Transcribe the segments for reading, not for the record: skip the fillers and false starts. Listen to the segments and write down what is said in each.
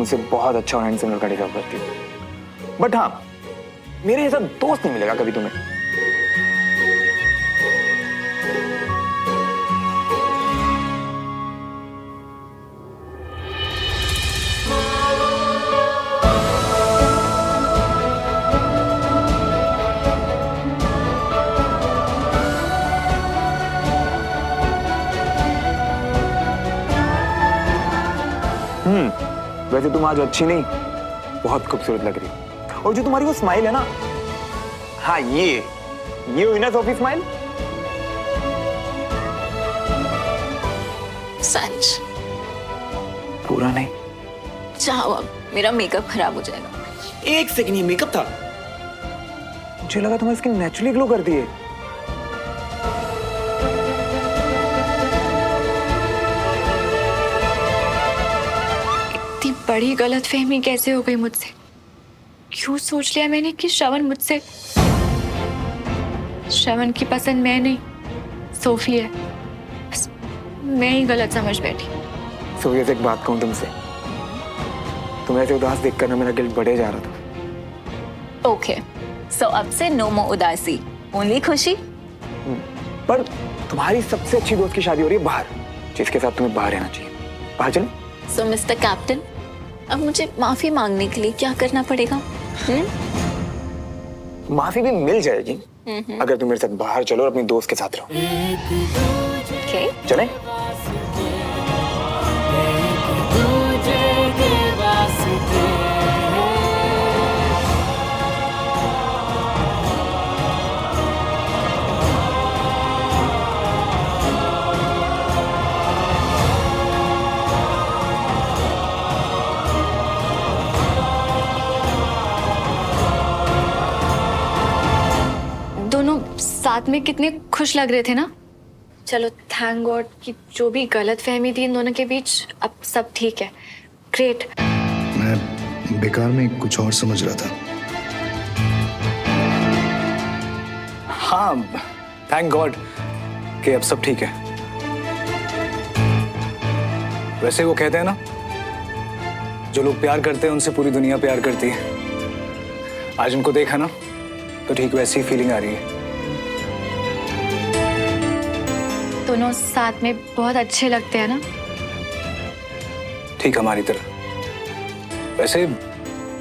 मुझसे बहुत अच्छा और हैंडसम लड़का डिजर्व करती हो। बट हाँ, मेरे जैसा दोस्त नहीं मिलेगा कभी तुम्हें। वैसे तुम आज अच्छी नहीं, बहुत खूबसूरत लग रही हो। और जो तुम्हारी वो स्माइल है ना, हाँ ये हुई ना सोफी स्माइल। सच? पूरा नहीं। जाओ अब, मेरा मेकअप खराब हो जाएगा। एक सेकंड, ये मेकअप था? मुझे लगा तुम्हारी स्किन नेचुरली ग्लो करती है। बड़ी गलतफहमी कैसे हो गई मुझसे? क्यों सोच लिया मैंने कि श्रवण की पसंद मैं नहीं, सोफी है। बस मैं ही गलत समझ बैठी। सोफी, एक बात कहूं तुमसे, तुम ऐसे उदास देखकर ना मेरा गिल्ट बढ़े जा रहा था। ओके, सो अब से नो मोर उदासी, ओनली खुशी। पर तुम्हारी सबसे अच्छी दोस्त की शादी हो रही है बाहर, जिसके साथ तुम्हें बाहर रहना चाहिए। बाहर चले। सो मिस्टर कैप्टन, अब मुझे माफी मांगने के लिए क्या करना पड़ेगा? माफी भी मिल जाएगी अगर तुम मेरे साथ बाहर चलो और अपनी दोस्त के साथ रहो। Okay. चलें? दोनों साथ में कितने खुश लग रहे थे ना। चलो थैंक गॉड कि जो भी गलतफहमी थी इन दोनों के बीच, अब सब ठीक है। ग्रेट। मैं बेकार में कुछ और समझ रहा था। हाँ, थैंक गॉड कि अब सब ठीक है। वैसे वो कहते हैं ना, जो लोग प्यार करते हैं उनसे पूरी दुनिया प्यार करती है। आज उनको देखा ना तो ठीक वैसी ही फीलिंग आ रही है। दोनों साथ में बहुत अच्छे लगते हैं ना। ठीक हमारी तरह। वैसे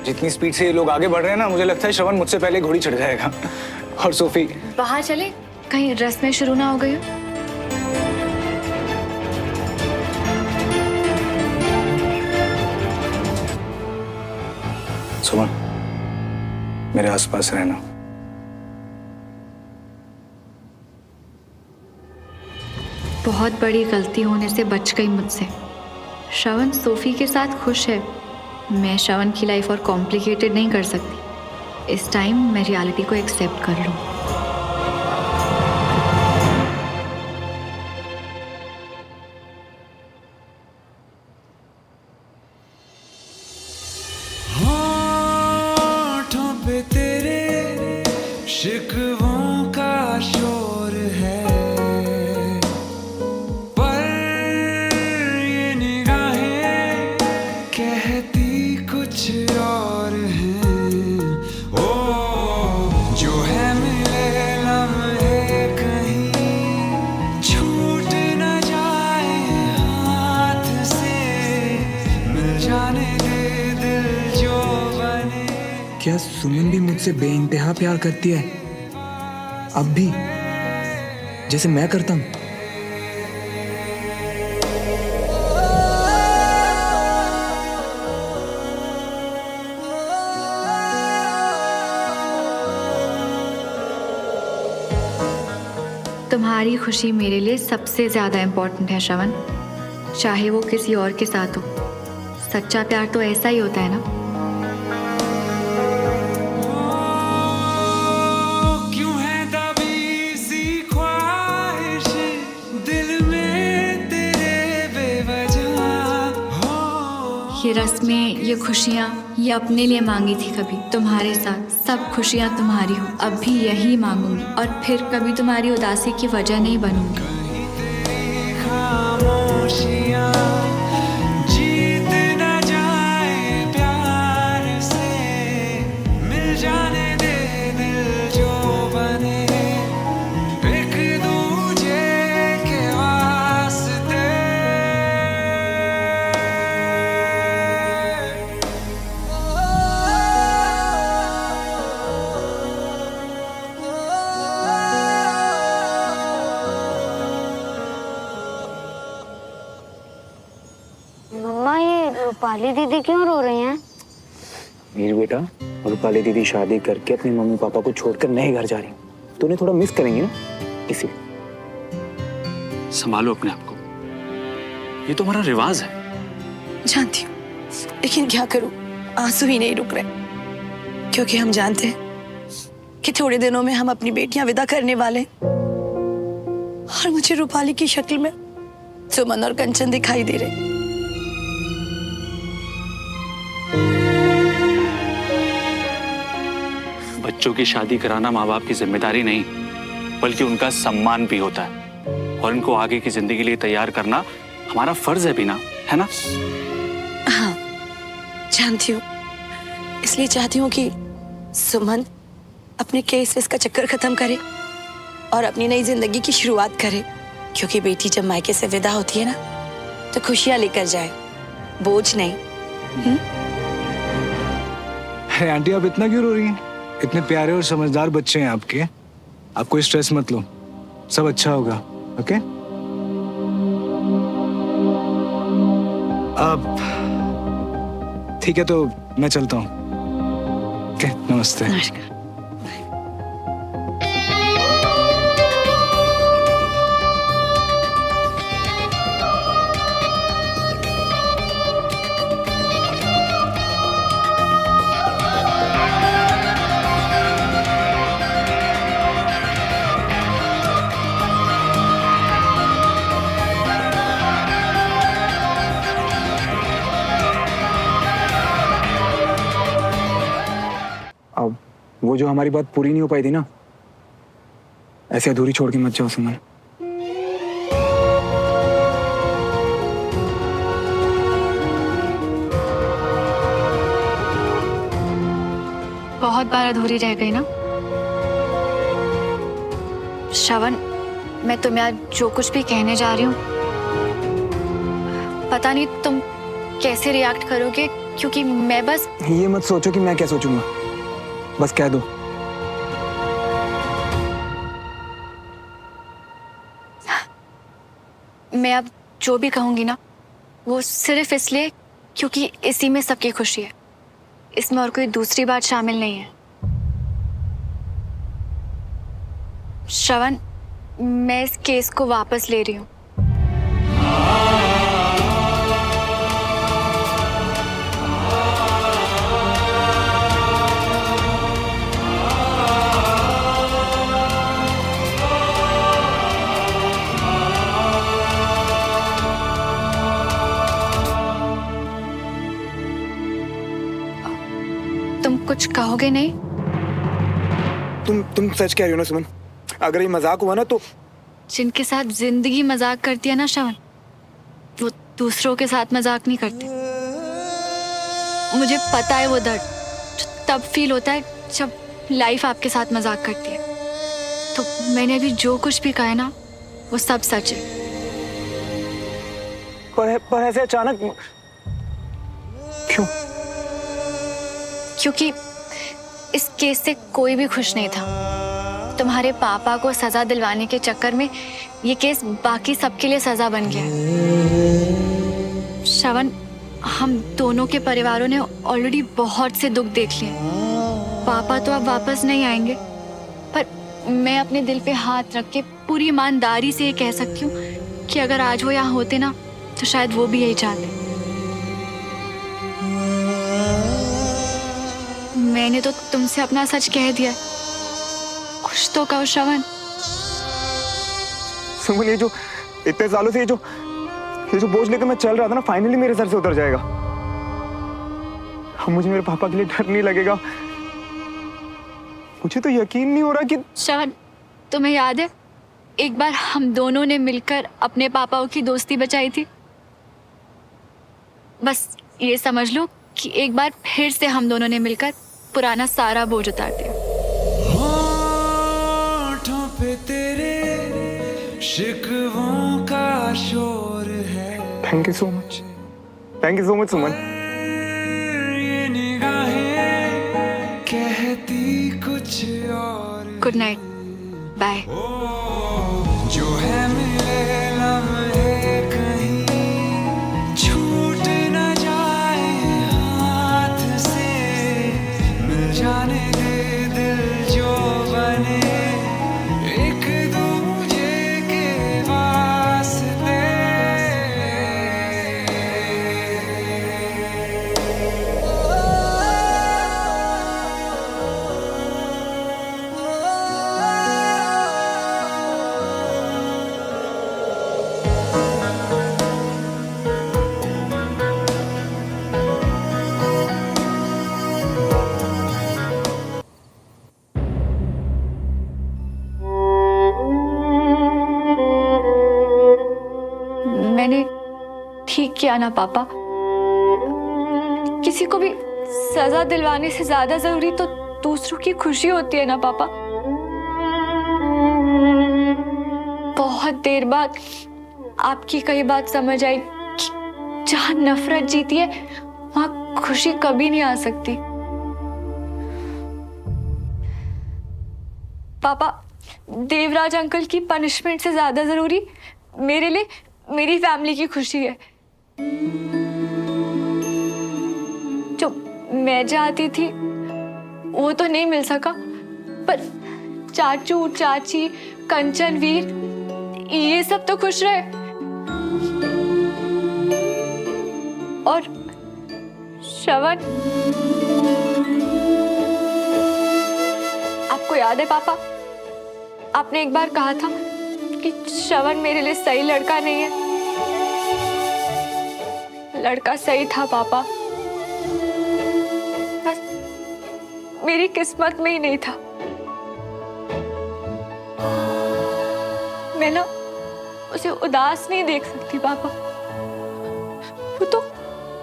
जितनी स्पीड से ये लोग आगे बढ़ रहे हैं ना, मुझे लगता है श्रवण मुझसे पहले घोड़ी चढ़ जाएगा। और सोफी, बाहर चले, कहीं रस्में शुरू ना हो गई हो। सुमन, मेरे आसपास रहना। बहुत बड़ी गलती होने से बच गई मुझसे। श्रवण सोफी के साथ खुश है, मैं श्रवण की लाइफ और कॉम्प्लिकेटेड नहीं कर सकती। इस टाइम मैं रियलिटी को एक्सेप्ट कर लूं। होठों पे तेरे शिकवों का शोर है, कुछ और हैं। ओ जो है मिले लम्हे कहीं छूट न जाए हाथ से, मिल जाने दे दिल जो बने। क्या सुमन भी मुझसे बेइंतहा प्यार करती है अब भी, जैसे मैं करता हूँ? तुम्हारी खुशी मेरे लिए सबसे ज्यादा इम्पोर्टेंट है श्रवण, चाहे वो किसी और के साथ हो। सच्चा प्यार तो ऐसा ही होता है ना। क्यों है दबी सी ख्वाहिश दिल में तेरे बेवजह हो। ये रस्में, ये खुशियाँ, ये अपने लिए मांगी थी कभी तुम्हारे साथ। सब खुशियाँ तुम्हारी हो, अब भी यही मांगूंगी और फिर कभी तुम्हारी उदासी की वजह नहीं बनूंगी। खामोशियाँ जीत न जाए मम्मा ये रूपाली दीदी क्यों रो रही हैं? मीर बेटा, रूपाली दीदी शादी करके अपने मम्मी पापा को छोड़कर नए घर जा रही, तो उन्हें थोड़ा मिस करेंगे ना, इसीलिए। संभालो अपने आप को, ये तो हमारा रिवाज है। जानती हूँ, लेकिन क्या करूं, आंसू ही नहीं रुक रहे, क्योंकि हम जानते हैं कि थोड़े दिनों में हम अपनी बेटियां विदा करने वाले हैं। और मुझे रूपाली की शक्ल में सुमन और कंचन दिखाई दे रहे। बच्चों की शादी कराना माँ बाप की जिम्मेदारी नहीं, बल्कि उनका सम्मान भी होता है, और इनको आगे की जिंदगी के लिए तैयार करना हमारा फर्ज है भी ना, है ना? हाँ, जानती हूँ, इसलिए चाहती हूँ कि सुमन अपने केस का चक्कर खत्म करे और अपनी नई जिंदगी की शुरुआत करे, क्योंकि बेटी जब मायके से विदा होती है ना, तो खुशियां लेकर जाए, बोझ नहीं। अरे आंटी, आप इतना क्यों रो रही हैं? इतने प्यारे और समझदार बच्चे हैं आपके, आप कोई स्ट्रेस मत लो, सब अच्छा होगा। ओके? अब ठीक है, तो मैं चलता हूँ। ओके, नमस्ते। नमस्कार। अब वो जो हमारी बात पूरी नहीं हो पाई थी ना, ऐसे अधूरी छोड़ के मत जाओ सुमन। बहुत बार अधूरी रह गई ना। श्रवण, मैं तुम्हें आज जो कुछ भी कहने जा रही हूँ, पता नहीं तुम कैसे रिएक्ट करोगे, क्योंकि मैं बस ये मत सोचो कि मैं क्या सोचूंगा, बस कह दो। मैं अब जो भी कहूंगी ना, वो सिर्फ इसलिए क्योंकि इसी में सबकी खुशी है, इसमें और कोई दूसरी बात शामिल नहीं है। श्रवण, मैं इस केस को वापस ले रही हूँ। तुम कुछ कहोगे नहीं? तुम सच कह रही हो ना सुमन? अगर ये मजाक हुआ ना तो जिनके साथ जिंदगी मजाक करती है ना श्रवण, वो दूसरों के साथ मजाक नहीं करती। मुझे पता है वो दर्द जो तब फील होता है जब लाइफ आपके साथ मजाक करती है। तो मैंने अभी जो कुछ भी कहा है ना, वो सब सच है। पर ऐसे अचानक क्यों? क्योंकि इस केस से कोई भी खुश नहीं था। तुम्हारे पापा को सजा दिलवाने के चक्कर में ये केस बाकी सबके लिए सजा बन गया है। श्रवण, हम दोनों के परिवारों ने ऑलरेडी बहुत से दुख देख लिए। पापा तो अब वापस नहीं आएंगे, पर मैं अपने दिल पे हाथ रख के पूरी ईमानदारी से ये कह सकती हूँ कि अगर आज वो यहाँ होते ना, तो शायद वो भी यही चाहते। मैंने तो तुमसे अपना सच कह दिया, कुछ तो कहो श्रवण। सुमन, ये जो इतने सालों से ये जो बोझ लेकर मैं चल रहा था ना, फाइनली मेरे सर से उतर जाएगा। अब मुझे मेरे पापा के लिए डर नहीं लगेगा। मुझे तो यकीन नहीं हो रहा कि श्रवण, तुम्हें याद है एक बार हम दोनों ने मिलकर अपने पापाओं की दोस्ती बचाई थी? बस ये समझ लो कि एक बार फिर से हम दोनों ने मिलकर पुराना सारा बोझ उतार दिया। होठों पे तेरे शिकवों का शोर है। Thank you so much, thank you so much Suman. ये निगाहें कहती कुछ और। Good night, bye. जो है मिले लम्हे कहीं झूठ किया ना पापा। किसी को भी सजा दिलवाने से ज्यादा जरूरी तो दूसरों की खुशी होती है ना पापा। बहुत देर बाद आपकी कई बात समझ आई कि जहां नफरत जीती है वहां खुशी कभी नहीं आ सकती। पापा, देवराज अंकल की पनिशमेंट से ज्यादा जरूरी मेरे लिए मेरी फैमिली की खुशी है। जो मैं चाहती थी वो तो नहीं मिल सका, पर चाचू, चाची, कंचन, वीर, ये सब तो खुश रहे। और श्रवण, आपको याद है पापा, आपने एक बार कहा था कि श्रवण मेरे लिए सही लड़का नहीं है। लड़का सही था पापा, बस मेरी किस्मत में ही नहीं था। मैं ना उसे उदास नहीं देख सकती पापा। वो तो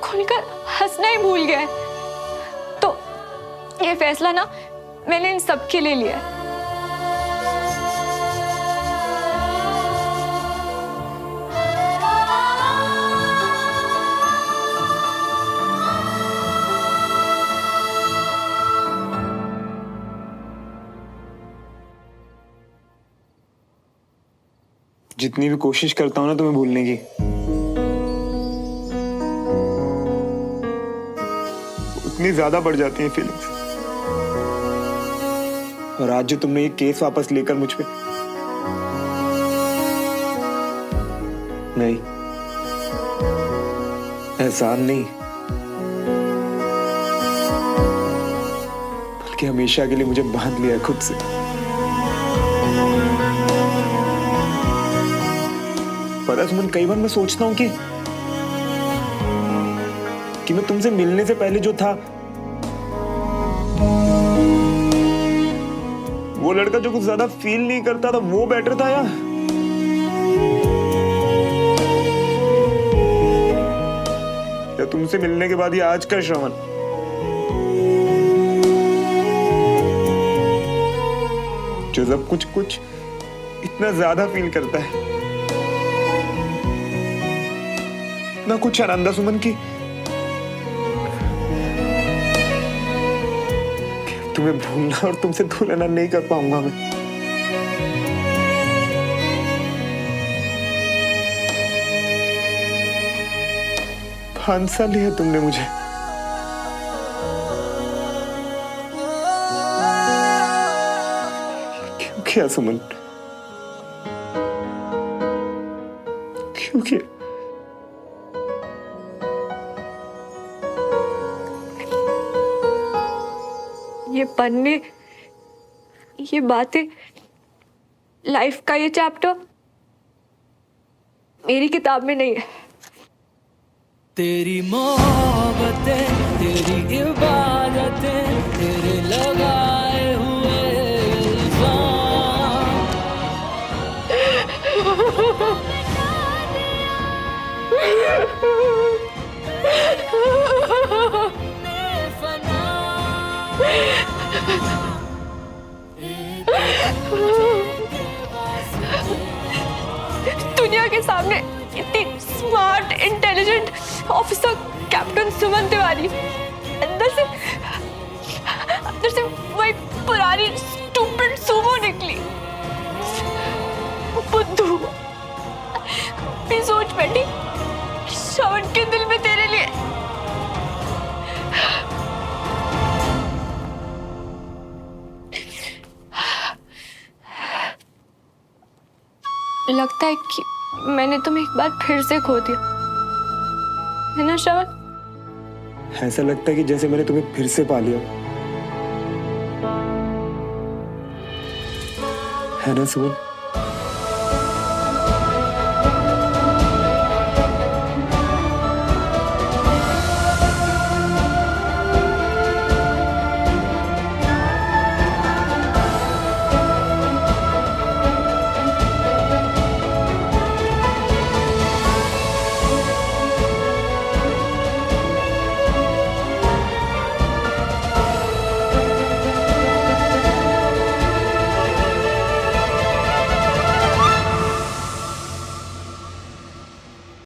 खुलकर हंसना ही भूल गया है। तो ये फैसला ना मैंने इन सब के लिए लिया है। जितनी भी कोशिश करता हूं ना तुम्हें भूलने की, उतनी ज्यादा बढ़ जाती हैं फीलिंग्स। और आज जो तुमने ये केस वापस लेकर मुझ पे, नहीं, एहसान नहीं, बल्कि हमेशा के लिए मुझे बांध लिया है खुद से। पता सुमन, कई बार मैं सोचता हूं कि मैं तुमसे मिलने से पहले जो था वो लड़का जो कुछ ज्यादा फील नहीं करता था वो बेटर था या तुमसे मिलने के बाद ये आज का श्रवण जो सब कुछ इतना ज्यादा फील करता है। इतना कुछ आनंदा सुमन की तुम्हें भूलना और तुमसे दूर रहना नहीं कर पाऊंगा मैं। फांसा लिया तुमने मुझे। क्यों किया सुमन, क्यों किया? ये पन्ने, ये बातें, लाइफ का ये चैप्टर मेरी किताब में नहीं है। तेरी मोहब्बतें, तेरी इबादतें, तेरे लगाए हुए इल्जाम। दुनिया के सामने इतनी स्मार्ट, इंटेलिजेंट ऑफिसर कैप्टन सुमन तिवारी, अंदर से वही पुरानी स्टूपिड सुमो निकली। बुद्धू, मैं सोच बैठी श्रवण के दिल में तेरे लिए लगता है कि मैंने तुम्हें एक बार फिर से खो दिया, है ना श्रवण? ऐसा लगता है कि जैसे मैंने तुम्हें फिर से पा लिया, है ना सुमन?